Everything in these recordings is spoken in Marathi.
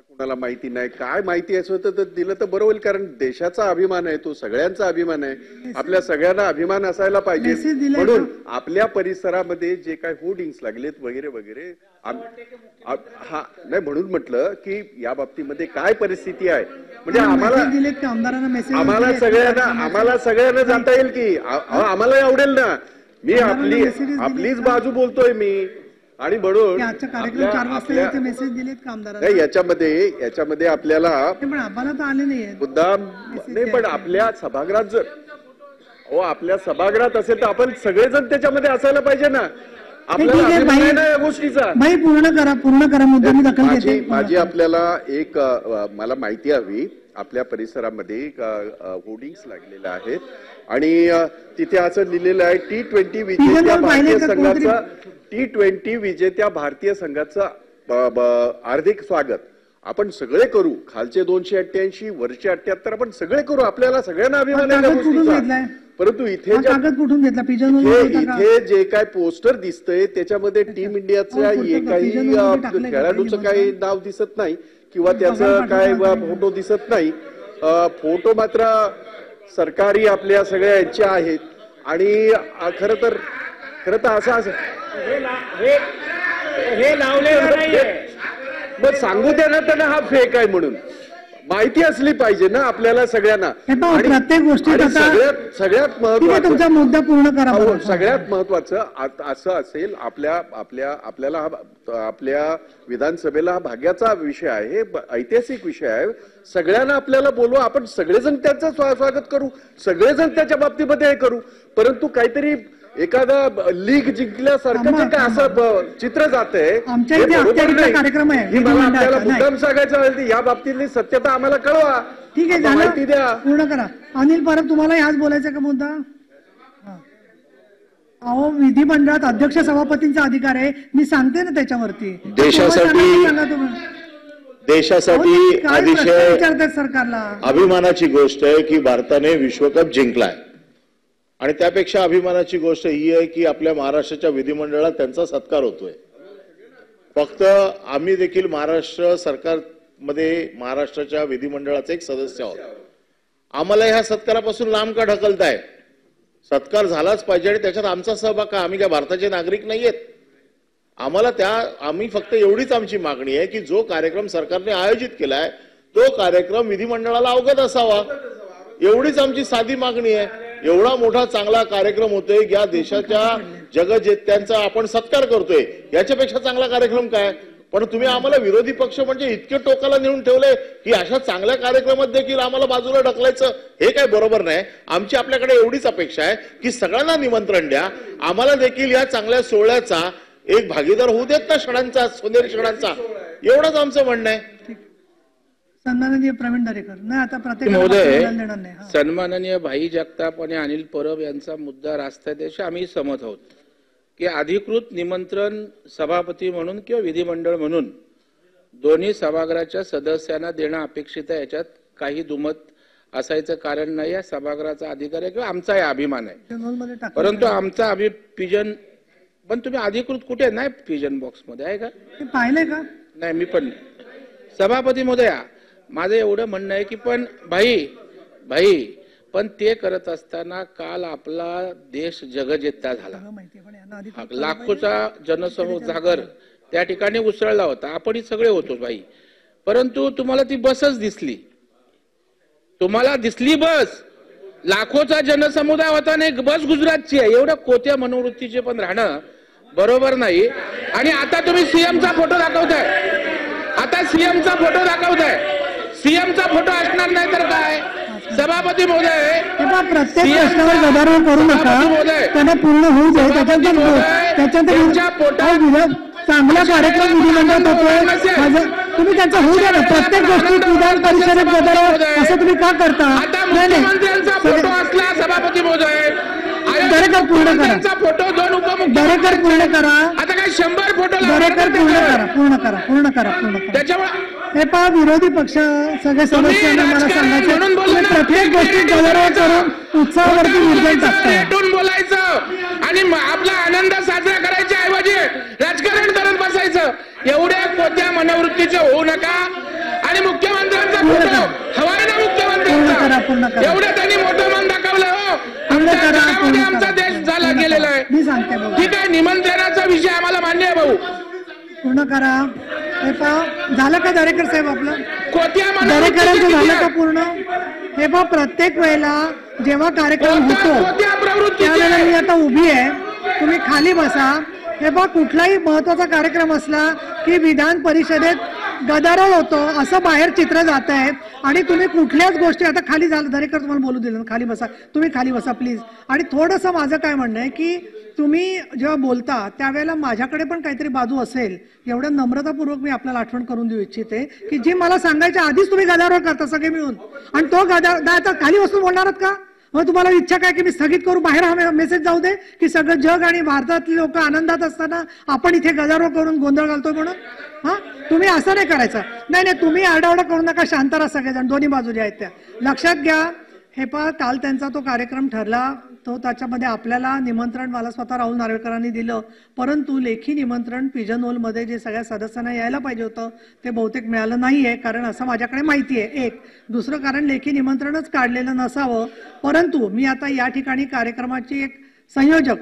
कोणाला माहिती नाही, काय माहिती असं तर दिलं तर बरं होईल, कारण देशाचा अभिमान आहे तो, सगळ्यांचा अभिमान आहे, आपल्या सगळ्यांना अभिमान असायला पाहिजे. म्हणून आपल्या परिसरामध्ये जे काय होर्डिंग्स लागलेत वगैरे वगैरे, हा नाही म्हणून म्हटलं की या बाबतीमध्ये काय परिस्थिती आहे, म्हणजे आम्हाला सगळ्यांना जाता येईल की, आम्हाला आवडेल ना, मी आपलीच बाजू बोलतोय मी. आणि म्हणून याच्यामध्ये आपल्याला मुद्दाम नाही, पण आपल्या सभागृहात जर आपल्या सभागृहात असेल तर आपण सगळेजण त्याच्यामध्ये असायला पाहिजे ना, आपल्याला या गोष्टीचा. पूर्ण करा मुद्दा मी दखल घेते. माझी आपल्याला एक मला माहिती हवी, आपल्या परिसरामध्ये होर्डिंग्स लागलेल्या आहेत आणि तिथे असं लिहिलेलं आहे T20 विजेत्या भारतीय संघाचा, T20 विजेत्या भारतीय संघाचं हार्दिक स्वागत. आपण सगळे करू, खालचे 288 वरचे 78 आपण सगळे करू, आपल्याला सगळ्यांना अभिमान आहे त्या गोष्टीचा. परंतु इथे जे काय पोस्टर दिसतंय त्याच्यामध्ये टीम इंडियाच्या एकाही खेळाडूचं काही नाव दिसत नाही किंवा त्याचं काय फोटो दिसत नाही. फोटो मात्र सरकारी आपल्या सगळ्या यांचे आहेत आणि खरं तर असं हे लावले मग सांगू द्या ना त्यांना हा फेक आहे म्हणून, माहिती असली पाहिजे ना आपल्याला सगळ्यांना. प्रत्येक गोष्टी सगळ्यात महत्वाचं, तुमचा मुद्दा पूर्ण करा. सगळ्यात महत्वाचं असं असेल, आपल्याला आपल्या विधानसभेला हा भाग्याचा विषय आहे, ऐतिहासिक विषय आहे, सगळ्यांना आपल्याला बोलवा, आपण सगळेजण त्यांचं स्वागत करू, सगळेजण त्याच्या बाबतीमध्ये हे करू. परंतु काहीतरी एखादा लीग जिंकल्यासारखं जे काय असं चित्र जातंय, कार्यक्रम आहे, आपल्याला मुद्दाम सांगायचं या बाबतीतली सत्यता आम्हाला कळवा. ठीक आहे, माहिती द्या, पूर्ण करा. अनिल परब, तुम्हाला ह्याच बोलायचं का मुद्दा? अहो, विधिमंडळात अध्यक्ष सभापतींचा अधिकार आहे, मी सांगते ना त्याच्यावरती. देशासाठी अतिशय सरकारला अभिमानाची गोष्ट आहे की भारताने विश्वकप जिंकलाय आणि त्यापेक्षा अभिमानाची गोष्ट ही आहे की आपल्या महाराष्ट्राच्या विधिमंडळात त्यांचा सत्कार होतोय. फक्त आम्ही देखील महाराष्ट्र सरकारमध्ये महाराष्ट्राच्या विधिमंडळाचे एक सदस्य आहोत. आम्हाला ह्या सत्कारापासून लांब का ढकलताय? सत्कार झालाच पाहिजे आणि त्याच्यात आमचा सहभाग का? आम्ही काय भारताचे नागरिक नाहीयेत? आम्ही फक्त एवढीच आमची मागणी आहे की जो कार्यक्रम सरकारने आयोजित केलाय तो कार्यक्रम विधिमंडळाला अवगत असावा, एवढीच आमची साधी मागणी आहे. एवढा मोठा चांगला कार्यक्रम होतोय, या देशाच्या जगजेत्यांचा आपण सत्कार करतोय, याच्यापेक्षा चांगला कार्यक्रम काय? पण तुम्ही आम्हाला विरोधी पक्ष म्हणजे इतके टोकाला नेऊन ठेवले की अशा चांगल्या कार्यक्रमात देखील आम्हाला बाजूला ढकलायचं, हे काय बरोबर नाही. आमची आपल्याकडे एवढीच अपेक्षा आहे की सगळ्यांना निमंत्रण द्या, आम्हाला देखील या चांगल्या सोहळ्याचा एक भागीदार होऊ देत ना, क्षणांचा, सोनेरी क्षणांचा, एवढंच आमचं म्हणणं आहे. सन्माननीय प्रवीण दरेकर. नाही, आता महोदय, सन्माननीय भाई जगताप आणि अनिल परब यांचा मुद्दा राष्ट्राध्यक्ष आम्ही सहमत आहोत की अधिकृत निमंत्रण सभापती म्हणून किंवा विधिमंडळ म्हणून दोन्ही सभागृहाच्या सदस्यांना देणं अपेक्षित आहे, याच्यात काही दुमत असायचं कारण नाही. या सभागृहाचा अधिकार आहे किंवा आमचाही अभिमान आहे, परंतु आमचा पिजन पण तुम्ही अधिकृत कुठे नाही, पिजन बॉक्स मध्ये आहे का? पाहिलंय का? नाही, मी पण सभापती महोदया, माझं एवढं म्हणणं आहे की पण भाई पण ते करत असताना काल आपला देश जगजेता झाला, लाखोचा जनसमूह जागर त्या ठिकाणी उसळला होता, आपणही सगळे होतो भाई. परंतु तुम्हाला ती बसच दिसली, तुम्हाला दिसली बस, लाखोचा जनसमुदाय होता आणि एक बस गुजरातची आहे. एवढं कोत्या मनोवृत्तीचे पण राहणं बरोबर नाही. आणि आता तुम्ही सीएमचा फोटो दाखवताय, सीएमचा फोटो असणार नाही तर काय? सभापती महोदय, प्रत्येक प्रश्नावर गदारोळ करू नका, त्यांना पूर्ण होऊ दे. चांगला कार्यक्रम विधिमंडळात होतोय, तुम्ही त्यांचा होऊ द्या ना. प्रत्येक गोष्टीत विधान परिषदेत गदारोळ असं तुम्ही का करता? मुख्यमंत्र्यांचा फोटो असला सभापती महोदय, दरेकर पूर्ण करा, फोटो 2 उपमुख्यमंत्री, दरेकर पूर्ण करा. आता काय 100 फोटो, दरेकर पूर्ण करा. त्याच्यामुळे हे पहा, विरोधी पक्ष सगळे सदस्यांना मला सांगायचं, प्रत्येक गोष्टीत गदारोळ करून उत्साहावरती निर्णय टाकतात. बोलायचं आणि आपला आनंद साजरा करायच्या ऐवजी राजकारण करत बसायचं. एवढ्या कोत्या मनोवृत्तीचे होऊ नका. पूर्ण करा. एवढं त्यांनी मोठं मन दाखवलं. हो, पूर्ण आमच्या करा, जगामध्ये पूर्ण आमचा करा. देश झाला पूर्ण गेलेला करा. आहे. मी सांगते भाऊ. ठीक आहे, निमंत्रणाचा विषय आम्हाला मान्य आहे भाऊ. पूर्ण करा. हे पहा, झालं का दरेकर साहेब आपलं? कोत्या दरेकरांचं झालं का पूर्ण? हे पहा, प्रत्येक वेळेला जेव्हा कार्यक्रम होतो त्यावेळेला मी आता उभी आहे, तुम्ही खाली बसा. हे पहा, कुठलाही महत्वाचा कार्यक्रम असला की विधान परिषदेत गदारोळ होतो असं बाहेर चित्र जात आहे आणि तुम्ही कुठल्याच गोष्टी आता खाली झालं. दरेकर तुम्हाला बोलू दिलं, खाली बसा. तुम्ही खाली बसा प्लीज. आणि थोडंसं माझं काय म्हणणं आहे की तुम्ही जेव्हा बोलता त्यावेळेला माझ्याकडे पण काहीतरी बाजू असेल, एवढं नम्रतापूर्वक मी आपल्याला आठवण करून देऊ इच्छिते की जी मला सांगायच्या आधीच तुम्ही गदारोळ करता सगळे मिळून, आणि तो गदारोळ खाली बसून बोलणार आहात का? मग तुम्हाला इच्छा काय की मी स्थगित करू, बाहेर हा मेसेज जाऊ दे की सगळं जग आणि भारतातली लोक आनंदात असताना आपण इथे गदारोळ करून गोंधळ घालतोय म्हणून? हा, तुम्ही असं नाही करायचं. नाही नाही, तुम्ही आरडाओरडा करू नका, शांत राहा सगळेजण, दोन्ही बाजू ज्या आहेत त्या लक्षात घ्या. हे पहा, काल त्यांचा तो कार्यक्रम ठरला, तो त्याच्यामध्ये आपल्याला निमंत्रण मला स्वतः राहुल नार्वेकरांनी दिलं, परंतु लेखी निमंत्रण पिजन होलमध्ये जे सगळ्या सदस्यांना यायला पाहिजे होतं ते बहुतेक मिळालं नाहीये, कारण असं माझ्याकडे माहिती आहे. एक दुसरं कारण लेखी निमंत्रणच काढलेलं नसावं. परंतु मी आता या ठिकाणी कार्यक्रमाची एक संयोजक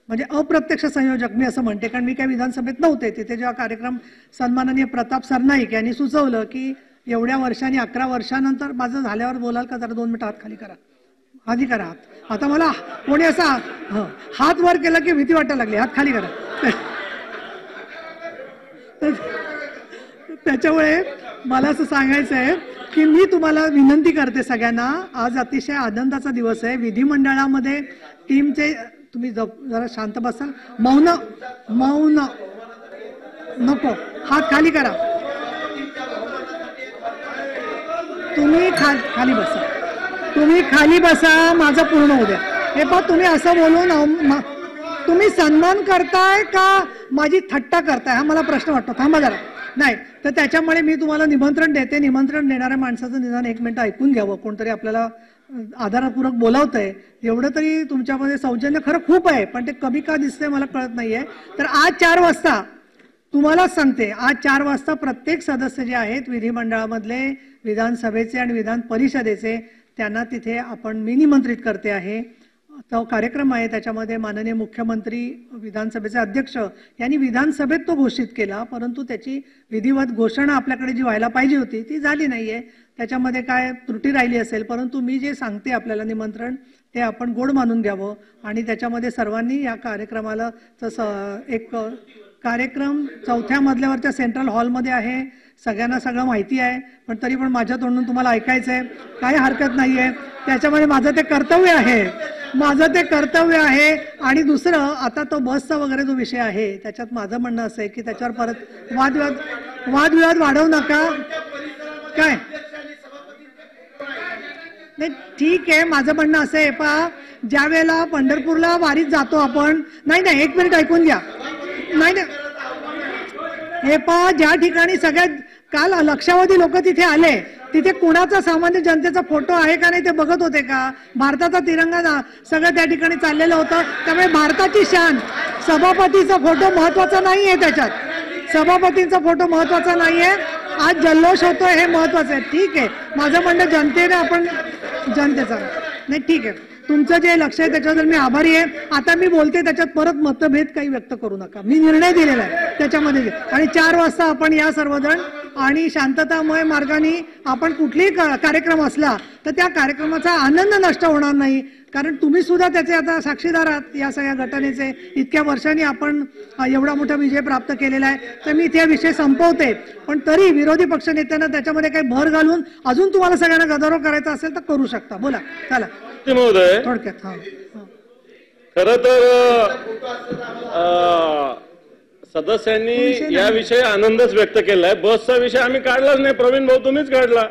म्हणजे अप्रत्यक्ष संयोजक मी असं म्हणते, कारण मी काही विधानसभेत नव्हते. तिथे जेव्हा कार्यक्रम सन्माननीय प्रताप सरनाईक यांनी सुचवलं की एवढ्या वर्षांनी 11 वर्षानंतर माझं झाल्यावर बोलाल का, जरा 2 मिनिटं हात खाली करा, आधी करा हात. आता मला कोणी असा हात वर केला की भीती वाटायला लागली, हात खाली करा. त्याच्यामुळे मला असं सांगायचं आहे की मी तुम्हाला विनंती करते सगळ्यांना, आज अतिशय आनंदाचा दिवस आहे. विधिमंडळामध्ये टीमचे तुम्ही जरा शांत बसाल, मौन मौन नको, हात खाली करा. तुम्ही खाली बसा, तुम्ही खाली बसा, माझं पूर्ण होऊ द्या. हे पहा, तुम्ही असं बोलून तुम्ही सन्मान करताय का माझी थट्टा करताय हा मला प्रश्न वाटतो. थांबा जरा. नाही तर त्याच्यामुळे मी तुम्हाला निमंत्रण देते. निमंत्रण देणाऱ्या माणसाचं निदान 1 मिनिट ऐकून घ्यावं, कोणतरी आपल्याला आधारपूर्वक बोलावतंय, एवढं तरी तुमच्यामध्ये सौजन्य खरं खूप आहे, पण ते कमी का दिसतंय मला कळत नाहीये. तर आज 4 वाजता तुम्हाला सांगते, आज 4 वाजता प्रत्येक सदस्य जे आहेत विधिमंडळामधले, विधानसभेचे आणि विधान परिषदेचे, त्यांना तिथे मी निमंत्रित करते आहे. तो कार्यक्रम आहे, त्याच्यामध्ये माननीय मुख्यमंत्री, विधानसभेचे अध्यक्ष यांनी विधानसभेत तो घोषित केला, परंतु त्याची विधिवत घोषणा आपल्याकडे जी व्हायला पाहिजे होती ती झाली नाहीये. त्याच्यामध्ये काय त्रुटी राहिली असेल, परंतु मी जे सांगते आपल्याला निमंत्रण ते आपण गोड मानून घ्यावं आणि त्याच्यामध्ये सर्वांनी या कार्यक्रमाला एक कार्यक्रम 4थ्या मजल्यावरच्या सेंट्रल हॉलमध्ये आहे. सगळ्यांना सगळं माहिती आहे, पण तरी पण माझ्या तोंडून तुम्हाला ऐकायचंय, काही हरकत नाहीये. त्याच्यामध्ये माझं ते कर्तव्य आहे. आणि दुसरं, आता तो बसचा वगैरे जो विषय आहे त्याच्यात माझं म्हणणं असं आहे की त्याच्यावर परत वादविवाद वाढवू नका. काय नाही, ठीक आहे, माझं म्हणणं असं आहे, पहा, ज्या वेळेला पंढरपूरला वारीत जातो आपण, नाही 1 मिनिट ऐकून घ्या. नाही हे पहा, ज्या ठिकाणी सगळ्यात काल लक्षावधी लोक तिथे आले, तिथे कुणाचा सामान्य जनतेचा फोटो आहे का नाही ते बघत होते का? भारताचा तिरंगा सगळं त्या ठिकाणी चाललेलं होतं. त्यामुळे भारताची शान, सभापतीचा फोटो महत्वाचा नाहीये, त्याच्यात सभापतींचा फोटो महत्वाचा नाहीये. आज जल्लोष होतोय हे महत्वाचं आहे. ठीक आहे, माझं म्हणणं जनतेने आपण जनतेचा नाही, ठीक आहे, तुमचं जे लक्ष आहे त्याच्याबद्दल मी आभारी आहे. आता मी बोलते त्याच्यात परत मतभेद काही व्यक्त करू नका. मी निर्णय दिलेला आहे त्याच्यामध्ये, आणि 4 वाजता आपण या सर्वजण आणि शांततामय मार्गाने आपण कुठलीही कार्यक्रम असला तर त्या कार्यक्रमाचा आनंद नष्ट होणार नाही, कारण तुम्ही सुद्धा त्याचे आता साक्षीदार आहात या सगळ्या घटनेचे. इतक्या वर्षांनी आपण एवढा मोठा विजय प्राप्त केलेला आहे. तर मी इथे विषय संपवते, पण तरी विरोधी पक्षनेत्यांना त्याच्यामध्ये काही भर घालून अजून तुम्हाला सगळ्यांना गदारोळ करायचा असेल तर करू शकता. बोला, चला महोदय. थोडक्यात. खर तर सदस्यांनी याविषयी आनंदच व्यक्त केलाय. बसचा विषय आम्ही काढलाच नाही. प्रवीण भाऊ तुम्हीच काढला,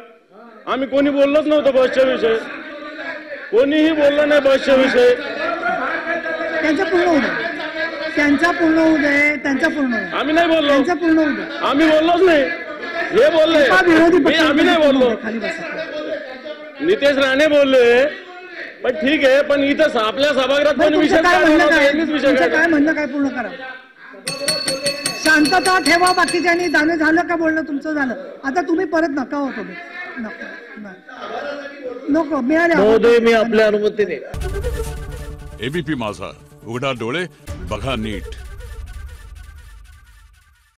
आम्ही कोणी बोललोच नव्हतं बसच्या विषय, कोणीही बोललं नाही बसच्या विषय. त्यांचा पूर्ण होऊ दे. आम्ही नाही बोललो, आम्ही बोललोच नाही. हे बोलले, आम्ही नाही बोललो. नितेश राणे बोलले, पण ठीक आहे, पण इथं आपल्या सभागृहात कोणी विषय काय म्हणणं काय पूर्ण करा. शांतता ठेवा. बाकीच्यांनी झालं का बोलणं तुमचं झालं. आता तुम्ही परत नका हो, तुम्ही नका. नको मिळाले महोदय मी आपल्या अनुमतीने एबीपी माझा, उघडा डोळे बघा नीट.